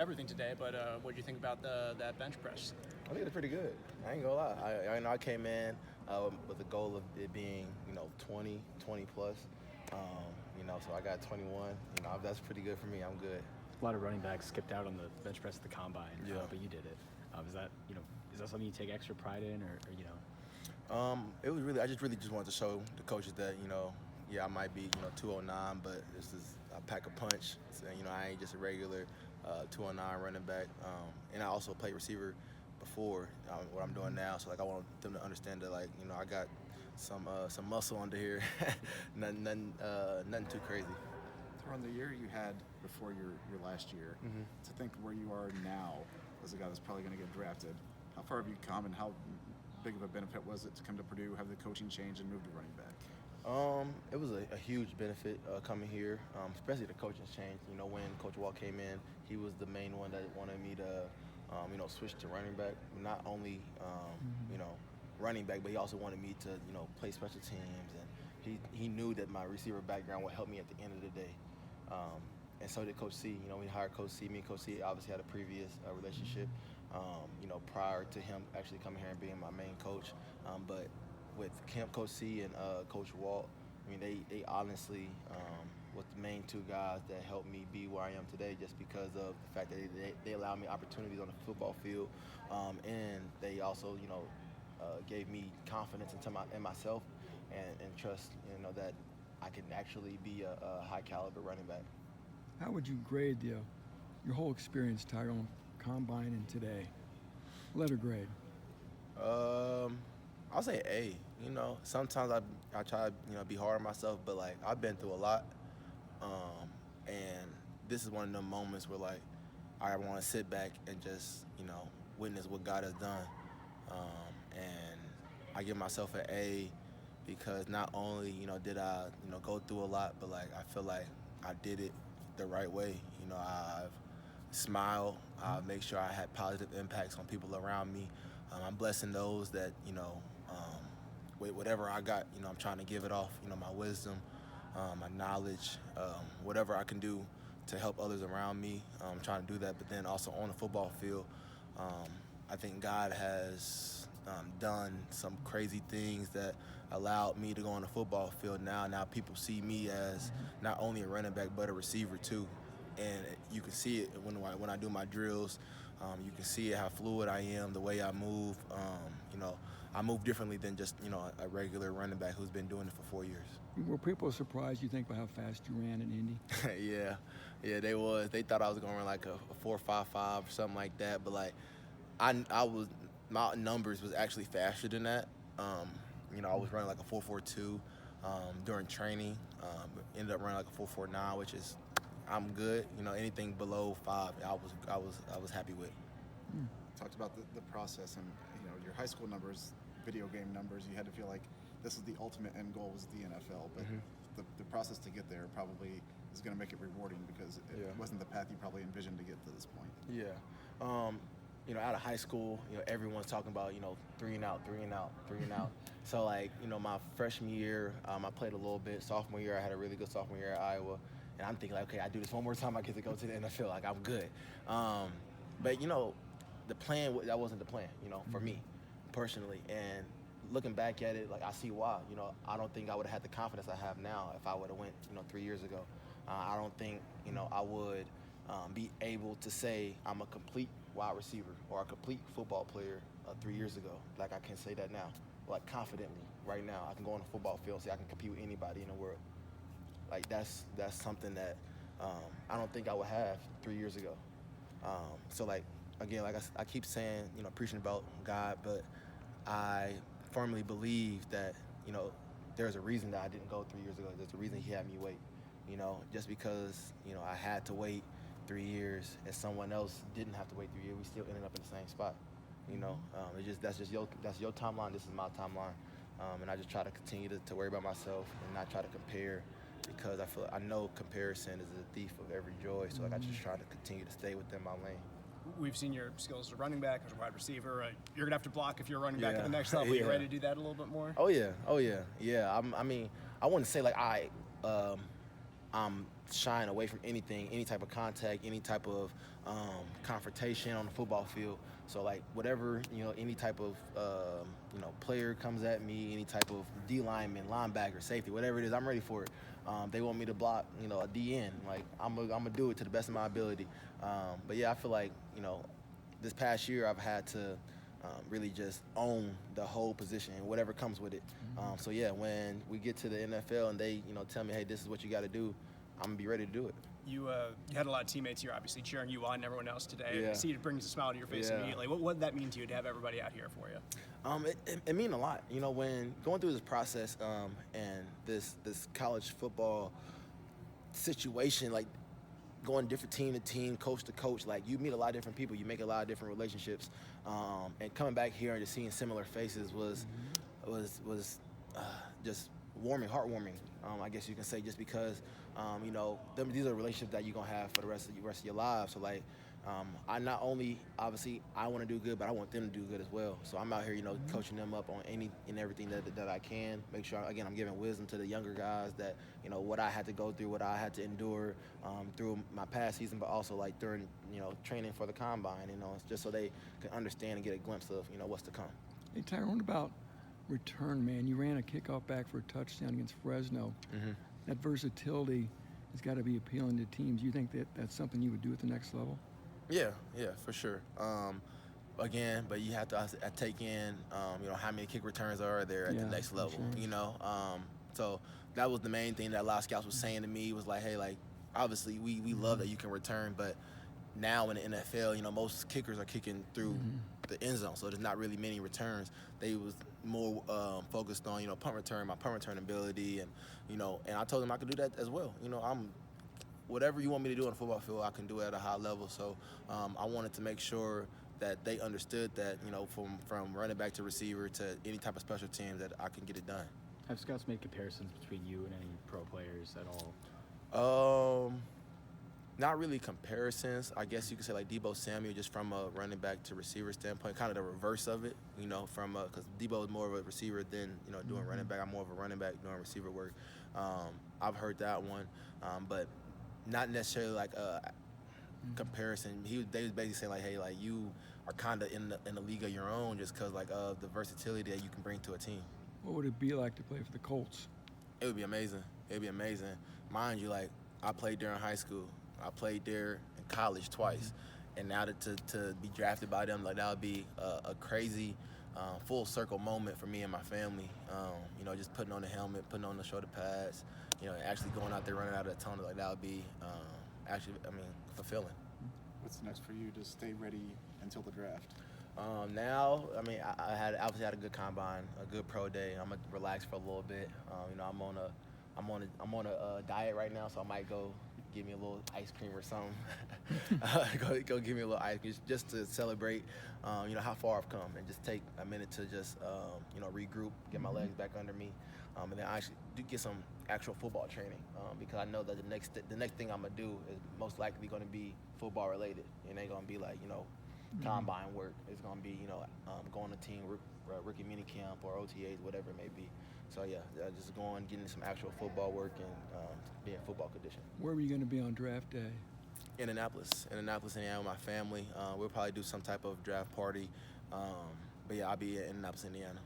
everything today, but what do you think about that bench press? I think it's pretty good. I ain't gonna lie. I know I came in with the goal of it being, 20 plus. So I got 21. That's pretty good for me. I'm good. A lot of running backs skipped out on the bench press at the combine, but you did it. Is that something you take extra pride in, or? It was really, I just wanted to show the coaches that, I might be, 209, but this is a pack a punch. So, I ain't just a regular 209 running back. And I also played receiver before what I'm doing now. So, I want them to understand that, I got some muscle under here. nothing too crazy. Tyrone, the year you had before your last year, to think where you are now as a guy that's probably going to get drafted, how far have you come, and how big of a benefit was it to come to Purdue, have the coaching change, and move to running back? It was a huge benefit coming here, especially the coaching change. When Coach Wall came in, he was the main one that wanted me to, switch to running back. Not only, running back, but he also wanted me to, play special teams. And he knew that my receiver background would help me at the end of the day. And so did Coach C. We hired Coach C. Me and Coach C obviously had a previous relationship, prior to him actually coming here and being my main coach. But with Coach C and Coach Walt, they honestly was the main two guys that helped me be where I am today, just because of the fact that they allowed me opportunities on the football field, and they also, gave me confidence in myself and trust, that I can actually be a high caliber running back. How would you grade your whole experience, Tyrone, combine and today? Letter grade. I'll say A. Sometimes I try to be hard on myself, but I've been through a lot, and this is one of them moments where I want to sit back and just witness what God has done, and I give myself an A because not only did I go through a lot, but I feel like I did it the right way. I've smiled. I make sure I had positive impacts on people around me. I'm blessing those that with whatever I got, I'm trying to give it off. My wisdom, my knowledge, whatever I can do to help others around me. I'm trying to do that, but then also on the football field, I think God has done some crazy things that allowed me to go on the football field now. Now people see me as not only a running back, but a receiver too. And you can see it when I do my drills. You can see it, how fluid I am, the way I move. I move differently than just, a regular running back who's been doing it for 4 years. Were people surprised, you think, by how fast you ran in Indy? Yeah, they was. They thought I was going to run a 4.55 or something like that. But my numbers was actually faster than that. I was running a 4.42 during training. Ended up running a 4.49, which is, I'm good. Anything below 5, I was happy with. Talked about the process and your high school numbers, video game numbers. You had to feel like this is the ultimate end goal was the NFL, but the process to get there probably is going to make it rewarding because it wasn't the path you probably envisioned to get to this point. Yeah. Out of high school, everyone's talking about 3 and out. So my freshman year, I played a little bit. Sophomore year, I had a really good sophomore year at Iowa. And I'm thinking, okay, I do this one more time, I get to go to the NFL. I'm good. But, the plan, that wasn't the plan, for me personally. And looking back at it, I see why. I don't think I would have had the confidence I have now if I would have went, 3 years ago. I don't think, I would be able to say I'm a complete wide receiver or a complete football player 3 years ago. I can say that now, confidently right now. I can go on the football field and say I can compete with anybody in the world. That's something that I don't think I would have 3 years ago. Again, I keep saying, preaching about God, but I firmly believe that, there's a reason that I didn't go 3 years ago. There's a reason He had me wait. Just because, I had to wait 3 years and someone else didn't have to wait 3 years, we still ended up in the same spot. That's your timeline. This is my timeline, and I just try to continue to worry about myself and not try to compare, because I know comparison is a thief of every joy. So I just try to continue to stay within my lane. We've seen your skills as a running back, as a wide receiver. You're gonna have to block if you're running back at the next level. Are you ready to do that a little bit more? Oh yeah. I wouldn't say I'm shying away from anything, any type of contact, any type of confrontation on the football field. So like whatever, any type of player comes at me, any type of D lineman, linebacker, safety, whatever it is, I'm ready for it. They want me to block, a DN. Like I'm gonna do it to the best of my ability. But yeah, I feel like this past year I've had to really just own the whole position and whatever comes with it. So yeah, when we get to the NFL and they tell me, hey, this is what you got to do, I'm gonna be ready to do it. You had a lot of teammates here, obviously cheering you on and everyone else today. Yeah. I see it brings a smile to your face immediately. What did that mean to you to have everybody out here for you? It mean a lot. When going through this process and this college football situation, like going different team to team, coach to coach, like you meet a lot of different people, you make a lot of different relationships, and coming back here and just seeing similar faces was just heartwarming. I guess you can say, just because these are relationships that you're gonna have for the rest of your lives. So like, I not only obviously I want to do good, but I want them to do good as well. So I'm out here, coaching them up on any and everything that I can. Make sure again I'm giving wisdom to the younger guys that what I had to go through, what I had to endure through my past season, but also like during training for the combine. Just so they can understand and get a glimpse of what's to come. Hey Tyrone, what about return man? You ran a kickoff back for a touchdown against Fresno. Mm-hmm. That versatility has got to be appealing to teams. You think that that's something you would do at the next level? Yeah, for sure. Again, but you have to take in, how many kick returns are there at the next level, sure. So that was the main thing that a lot of scouts was saying to me, was like, hey, like, obviously we love that you can return, but now in the NFL, most kickers are kicking through the end zone, so there's not really many returns. They was more focused on, punt return, my punt return ability, and I told them I could do that as well. Whatever you want me to do on the football field, I can do it at a high level. So I wanted to make sure that they understood that, from running back to receiver to any type of special team, that I can get it done. Have scouts made comparisons between you and any pro players at all? Not really comparisons. I guess you could say like Debo Samuel, just from a running back to receiver standpoint, kind of the reverse of it, from because Debo is more of a receiver than doing running back. I'm more of a running back doing receiver work. I've heard that one, but not necessarily like a comparison. They was basically saying like, hey, like you are kind of in the league of your own, just because like of the versatility that you can bring to a team. What would it be like to play for the Colts? It would be amazing. It'd be amazing. Mind you, like I played there in high school. I played there in college twice, and now to be drafted by them, like that would be a crazy full circle moment for me and my family. Just putting on the helmet, putting on the shoulder pads, actually going out there running out of the tunnel, like that would be fulfilling. What's next for you to stay ready until the draft? Now, I obviously had a good combine, a good pro day. I'm gonna relax for a little bit. I'm on a diet right now, so I might go give me a little ice cream or something. go give me a little ice cream just to celebrate, how far I've come, and just take a minute to just, regroup, get my legs back under me, and then I actually do get some actual football training, because I know that the next thing I'm gonna do is most likely gonna be football related. It ain't gonna be like, combine work. It's gonna be, going to team rookie mini camp or OTAs, whatever it may be. So yeah, just going, getting some actual football work and being in football condition. Where were you going to be on draft day? Indianapolis, Indiana with my family. We'll probably do some type of draft party. But yeah, I'll be in Indianapolis, Indiana.